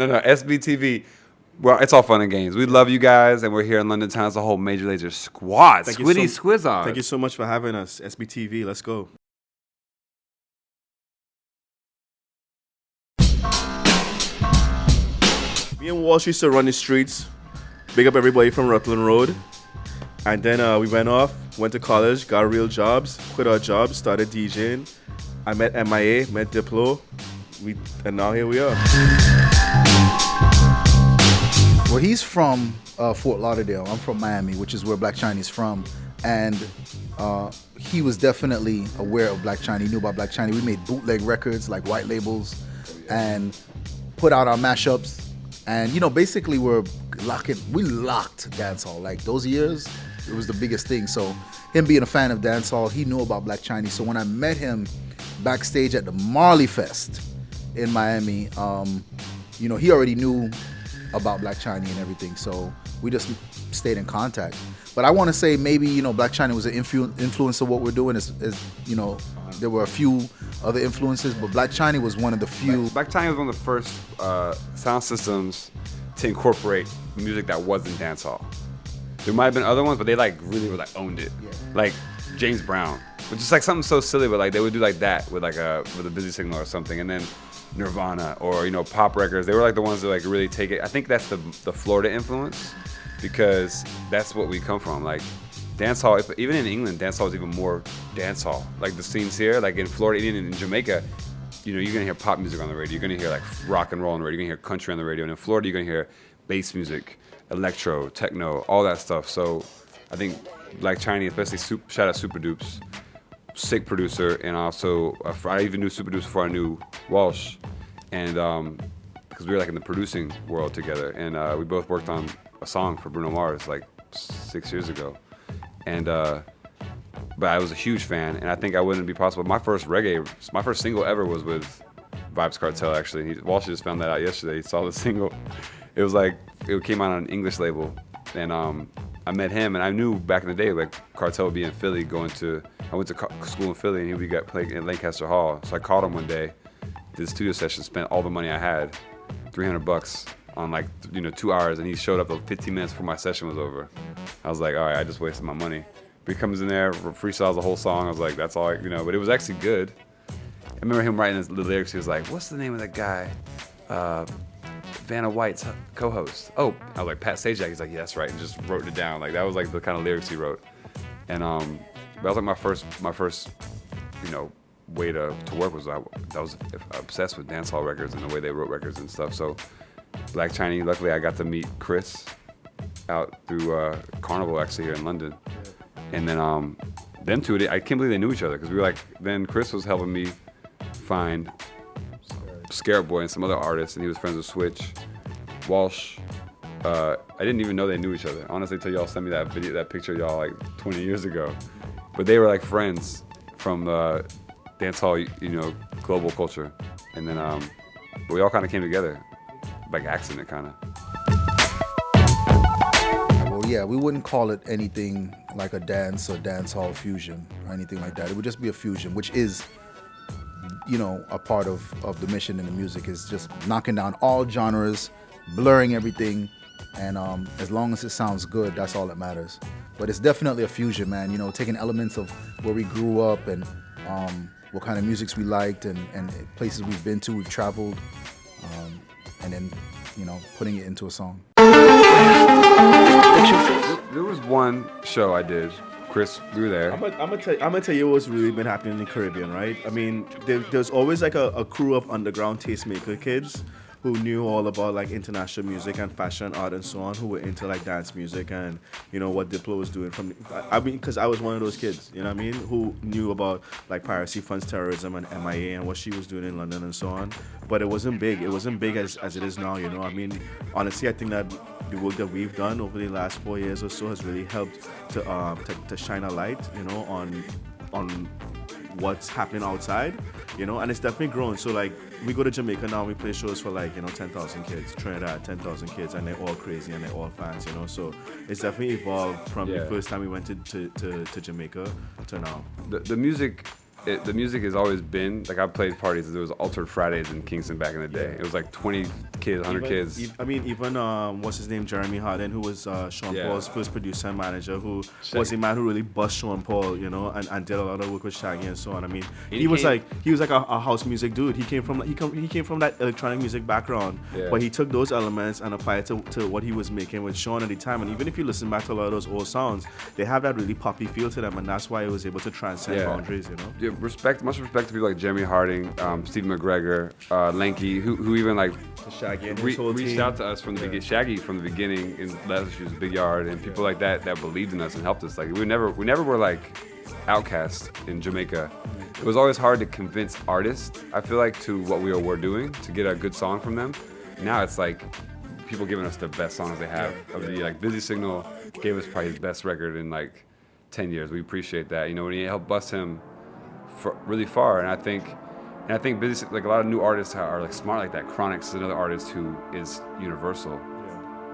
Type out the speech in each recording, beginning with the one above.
No, SBTV. Well, it's all fun and games. We love you guys, and we're here in London town as a whole Major Lazer squad. Squiddy Squizzard. Thank you so much for having us. SBTV, let's go. Me and Walshy used to run the streets. Big up everybody from Rutland Road. And then we went to college, got real jobs, quit our jobs, started DJing. I met MIA, met Diplo, and now here we are. Well, he's from Fort Lauderdale. I'm from Miami, which is where Black Chiney's from. And he was definitely aware of Black Chiney. He knew about Black Chiney. We made bootleg records, like white labels, and put out our mashups. And, basically we locked dancehall. Like those years, it was the biggest thing. So him being a fan of dancehall, he knew about Black Chiney. So when I met him backstage at the Marley Fest in Miami, he already knew about Black Chiney and everything. So we just stayed in contact. But I want to say maybe, Black Chiney was an influence of what we're doing. There were a few other influences, but Black Chiney was one of the few. Black Chiney was one of the first sound systems to incorporate music that wasn't dancehall. There might have been other ones, but they really were owned it. Yeah. Like James Brown, which is something so silly, but they would do that with a busy signal or something, and then Nirvana or pop records. They were the ones that really take it. I think that's the Florida influence, because that's what we come from. Dancehall, even in England, dancehall is even more dancehall. The scenes here, in Florida, even in Jamaica, you're gonna hear pop music on the radio. You're gonna hear rock and roll on the radio. You're gonna hear country on the radio. And in Florida, you're gonna hear bass music, electro, techno, all that stuff. So I think Black Chiney, especially shout out Super Dupes, sick producer, and also I even knew Super Dupes before I knew Walsh, and because we were in the producing world together, and we both worked on a song for Bruno Mars 6 years ago. And but I was a huge fan, and I think I wouldn't be possible. My first single ever was with Vibes Cartel, actually. Walsh just found that out yesterday. He saw the single. It was it came out on an English label, and I met him, and I knew back in the day Cartel would be in Philly. I went to school in Philly, and he would play in Lancaster Hall. So I called him one day, did a studio session, spent all the money I had, $300 on 2 hours, and he showed up 15 minutes before my session was over. I was like, all right, I just wasted my money. But he comes in there, freestyles the whole song. I was like, that's all but it was actually good. I remember him writing the lyrics. He was like, what's the name of that guy? Vanna White's co-host. Oh, I was like, Pat Sajak. He's like, yeah, that's right, and just wrote it down. That was the kind of lyrics he wrote. And that was my first way to work was I was obsessed with dancehall records and the way they wrote records and stuff. So Black Chiney, luckily I got to meet Chris out through Carnival actually here in London. And then them two, I can't believe they knew each other, because we were then Chris was helping me find Scarab Boy and some other artists, and he was friends with Switch. Walsh, I didn't even know they knew each other. Honestly, until y'all sent me that picture of y'all 20 years ago. But they were friends from dancehall, global culture. And then we all kind of came together, accident kind of. Well, yeah, we wouldn't call it anything like a dance or dancehall fusion or anything like that. It would just be a fusion, which is, a part of the mission in the music, is just knocking down all genres, blurring everything, and as long as it sounds good, that's all that matters. But it's definitely a fusion, man. Taking elements of where we grew up and what kind of musics we liked and places we've been to, we've traveled, and then, putting it into a song. There was one show I did. Chris, we were there. I'm gonna tell you what's really been happening in the Caribbean, right? I mean, there's always a crew of underground tastemaker kids who knew all about international music and fashion, art, and so on, who were into dance music and what Diplo was doing because I was one of those kids, who knew about piracy, funds, terrorism, and MIA and what she was doing in London and so on. But it wasn't big. It wasn't big as it is now. I mean, honestly, I think that the work that we've done over the last 4 years or so has really helped to shine a light, on what's happening outside, and it's definitely grown. So we go to Jamaica now, we play shows for 10,000 kids, Trinidad, 10,000 kids, and they're all crazy and they're all fans, so it's definitely evolved from the first time we went to Jamaica to now. The music the music has always been like I've played parties. There was Altered Fridays in Kingston back in the day. It was like 20 kids, 100 kids. Even what's his name, Jeremy Harden, who was Sean Paul's first producer and manager, who Shaggy. was the man who really bust Sean Paul, and did a lot of work with Shaggy and so on. I mean, he was like a house music dude. He came from that electronic music background, but he took those elements and applied it to what he was making with Sean at the time. And even if you listen back to a lot of those old sounds, they have that really poppy feel to them, and that's why it was able to transcend boundaries. Yeah, much respect to people like Jeremy Harding, Steve McGregor, Lanky, who even like Shaggy and reached out to us from the beginning. Shaggy from the beginning in Lazer Shoes, Big Yard, and people like that believed in us and helped us. Like we never were like outcasts in Jamaica. It was always hard to convince artists, I feel like, to what we were doing to get a good song from them. Now it's like people giving us the best songs they have. Like Busy Signal gave us probably his best record in like 10 years. We appreciate that. When he helped bust him really far, and I think Busy, like a lot of new artists are like smart like that. Chronix is another artist who is universal.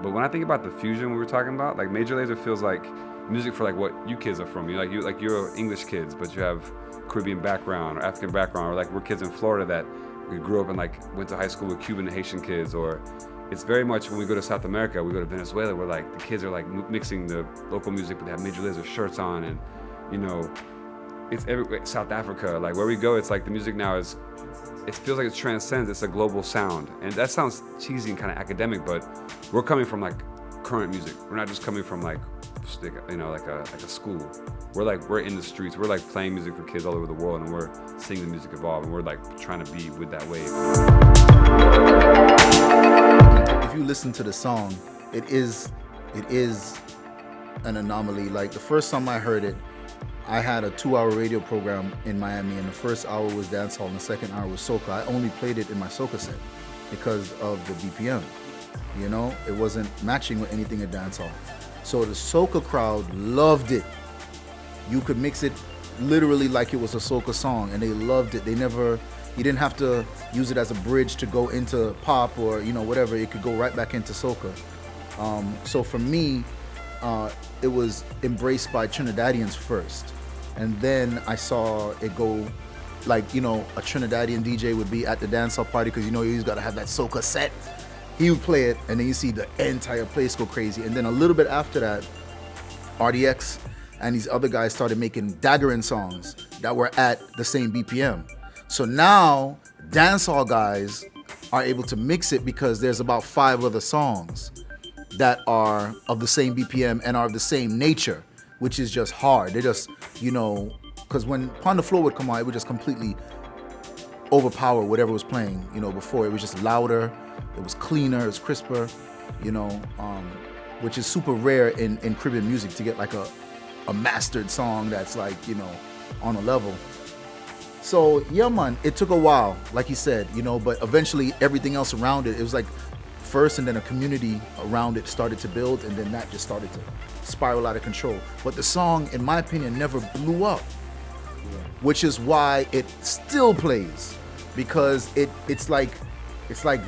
But when I think about the fusion we were talking about, like Major Lazer feels like music for like what you kids are from. You're English kids, but you have Caribbean background or African background, or like we're kids in Florida that we grew up and like went to high school with Cuban and Haitian kids. Or it's very much when we go to South America, we go to Venezuela, where like the kids are like mixing the local music, but they have Major Lazer shirts on, and it's everywhere. South Africa, like where we go, it's like the music now is. It feels like it transcends. It's a global sound, and that sounds cheesy and kind of academic, but we're coming from like current music. We're not just coming from like a school. We're in the streets. We're like playing music for kids all over the world, and we're seeing the music evolve, and we're like trying to be with that wave. If you listen to the song, it is an anomaly. Like the first time I heard it, I had a 2-hour radio program in Miami, and the first hour was dancehall and the second hour was soca. I only played it in my soca set because of the BPM. It wasn't matching with anything at dancehall. So the soca crowd loved it. You could mix it literally like it was a soca song, and they loved it. You didn't have to use it as a bridge to go into pop or whatever. It could go right back into soca. So for me, it was embraced by Trinidadians first. And then I saw it go like, a Trinidadian DJ would be at the dancehall party because, you always got to have that soca set. He would play it, and then you see the entire place go crazy. And then a little bit after that, RDX and these other guys started making daggering songs that were at the same BPM. So now dancehall guys are able to mix it because there's about 5 other songs that are of the same BPM and are of the same nature, which is just hard. They just, because when Pon the Floor would come on, it would just completely overpower whatever was playing, before. It was just louder, it was cleaner, it was crisper, which is super rare in Caribbean music to get like a mastered song that's like, on a level. So yeah, man, it took a while, like you said, but eventually everything else around it was like first, and then a community around it started to build, and then that just started to spiral out of control. But the song, in my opinion, never blew up, which is why it still plays, because it's like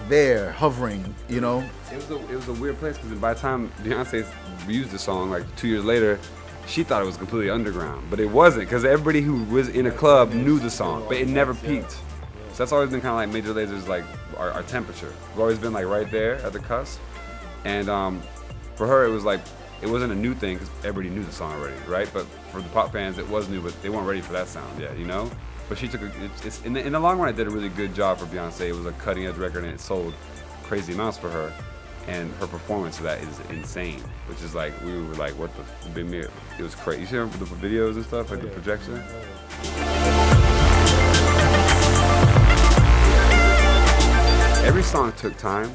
there hovering, It was a weird place because by the time Beyoncé used the song, like 2 years later, she thought it was completely underground, but it wasn't, because everybody who was in a club knew the song, but it never peaked. So that's always been kind of like Major Lazer's like our temperature. We've always been like right there at the cusp, and for her it was like it wasn't a new thing because everybody knew the song already, right? But for the pop fans it was new, but they weren't ready for that sound yet, But she took in the long run, it did a really good job for Beyonce. It was a cutting edge record, and it sold crazy amounts for her. And her performance of that is insane, which is like, we were like, what the, it was crazy. You see the videos and stuff, like the projection? Every song took time.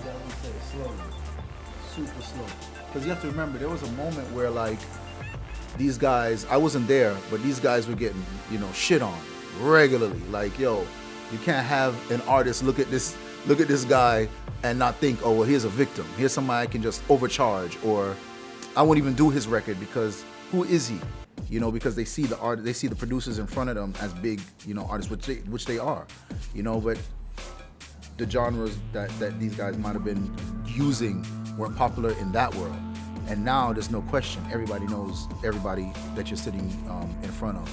Super slow. Because you have to remember, there was a moment where like, these guys, I wasn't there, but these guys were getting, shit on regularly. Like, yo, you can't have an artist look at this guy and not think, oh, well, here's a victim. Here's somebody I can just overcharge, or I won't even do his record because who is he? Because they see the art, they see the producers in front of them as big, artists, which they are, but the genres that these guys might have been using weren't popular in that world. And now there's no question, everybody knows everybody that you're sitting in front of.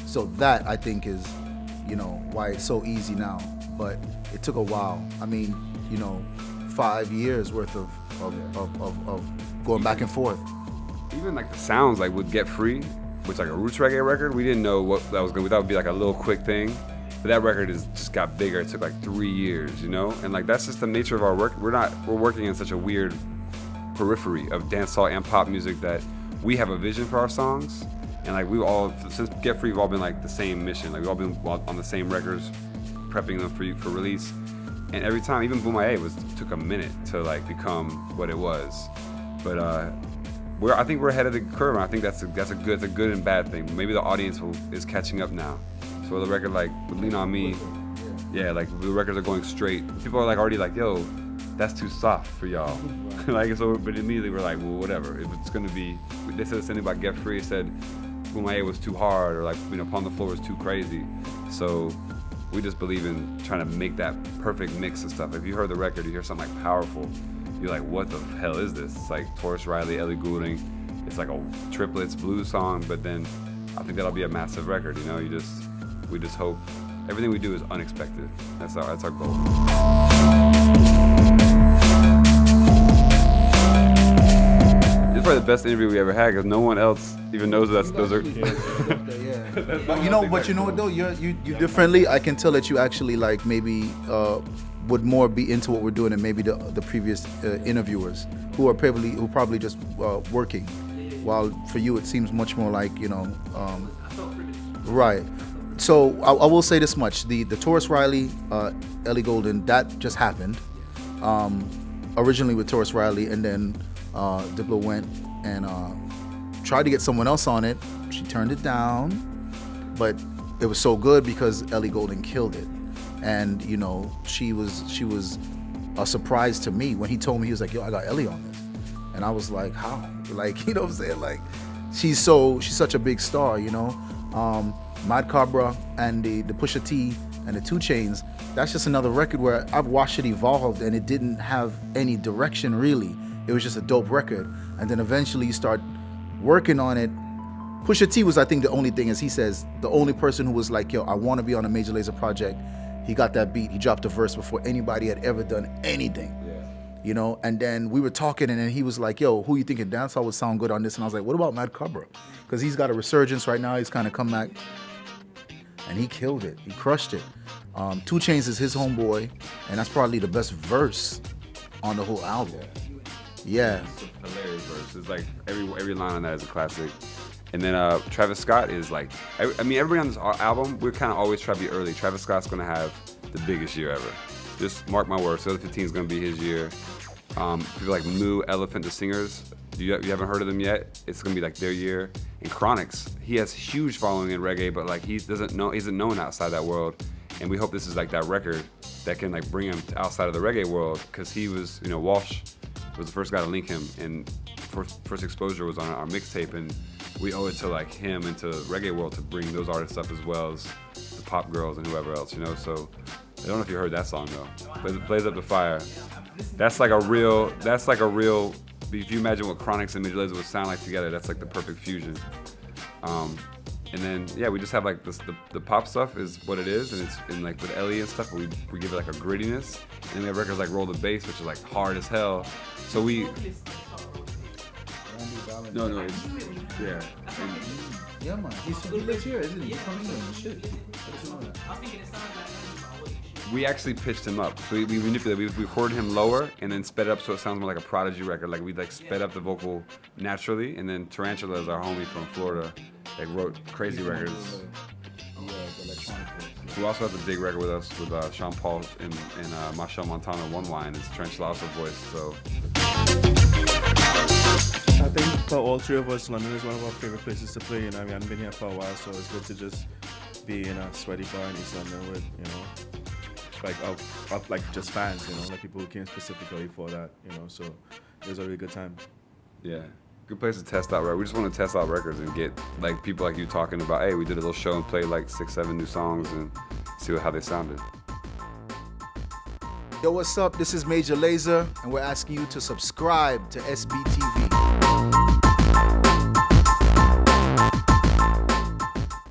So that, I think, is why it's so easy now. But it took a while. I mean, 5 years worth of going back and forth. Even like the sounds, like with Get Free, which like a roots reggae record, we didn't know what that was gonna be. That would be like a little quick thing. But that record just got bigger. It took like 3 years, And like that's just the nature of our work. We're working in such a weird periphery of dancehall and pop music that we have a vision for our songs. And like since Get Free, we've all been like the same mission. Like we've all been on the same records, prepping them for release. And every time, even Boom IA took a minute to like become what it was. But I think we're ahead of the curve. And I think that's a good and bad thing. Maybe the audience is catching up now. So the record like with Lean On Me, like the records are going straight. People are like already like, yo, that's too soft for y'all. Like so, but immediately we're like, well, whatever. If it's gonna be, they said something about Get Free. It said Boom IA was too hard, or like Upon the Floor was too crazy. So we just believe in trying to make that perfect mix of stuff. If you heard the record, you hear something like powerful, you're like, what the hell is this? It's like Taurus Riley, Ellie Goulding. It's like a triplets blues song, but then I think that'll be a massive record. We just hope everything we do is unexpected. That's our goal. It's probably the best interview we ever had because no one else even knows those are. But you know what though, you differently. I can tell that you actually like maybe would more be into what we're doing than maybe the previous interviewers who probably just working. While for you it seems much more like right. So I will say this much: the Taurus Riley, Ellie Goulding, that just happened. Originally with Taurus Riley, and then Diplo went and tried to get someone else on it. She turned it down, but it was so good because Ellie Goulding killed it, and she was a surprise to me when he told me. He was like, "Yo, I got Ellie on this," and I was like, "How?" Like, what I'm saying? Like, she's such a big star, Mad Cobra and the Pusha T and the 2 Chainz, that's just another record where I've watched it evolve and it didn't have any direction really. It was just a dope record. And then eventually you start working on it. Pusha T was, I think, the only thing, as he says, the only person who was like, yo, I want to be on a Major Lazer project. He got that beat. He dropped a verse before anybody had ever done anything. And then we were talking and then he was like, yo, who you thinking dancehall would sound good on this? And I was like, what about Mad Cobra? Because he's got a resurgence right now. He's kind of come back. And he killed it. He crushed it. 2 Chainz is his homeboy, and that's probably the best verse on the whole album. Yeah. It's a hilarious verse. It's like every line on that is a classic. And then Travis Scott is like, I mean, everybody on this album, we're kind of always trying to be early. Travis Scott's going to have the biggest year ever. Just mark my words. 2015 is going to be his year. People like Moo, Elephant, the singers, you haven't heard of them yet? It's gonna be like their year. And Chronix, he has huge following in reggae, but like he isn't known outside that world. And we hope this is like that record that can like bring him outside of the reggae world, because he was, Walsh was the first guy to link him, and first exposure was on our mixtape, and we owe it to like him and to reggae world to bring those artists up, as well as the pop girls and whoever else, So I don't know if you heard that song though. Blaze Up the Fire. That's like a real. If you imagine what Chronix and Major Lazer would sound like together, that's like the perfect fusion. And then we just have like the pop stuff is what it is, and it's in like with Ellie and stuff. We give it like a grittiness, and we have records like Roll the Bass, which is like hard as hell. So we. No, it's, yeah. Yeah, man. He lives here, isn't he? From England and shit. We actually pitched him up. So we manipulated. We recorded him lower and then sped it up so it sounds more like a Prodigy record. Like we like sped up the vocal naturally, and then Tarantula is our homie from Florida. Like wrote crazy records. We also have the big record with us with Sean Paul and Machel Montano. One line is Tarantula also voice. So I think for all three of us, London is one of our favorite places to play. We haven't been here for a while, so it's good to just be in a sweaty bar in East London with like just fans, like people who came specifically for that, so it was a really good time. Yeah, good place to test out, right? We just want to test out records and get like people like you talking about, hey, we did a little show and played like 6-7 new songs and see how they sounded. Yo, what's up? This is Major Lazer, and we're asking you to subscribe to SBTV.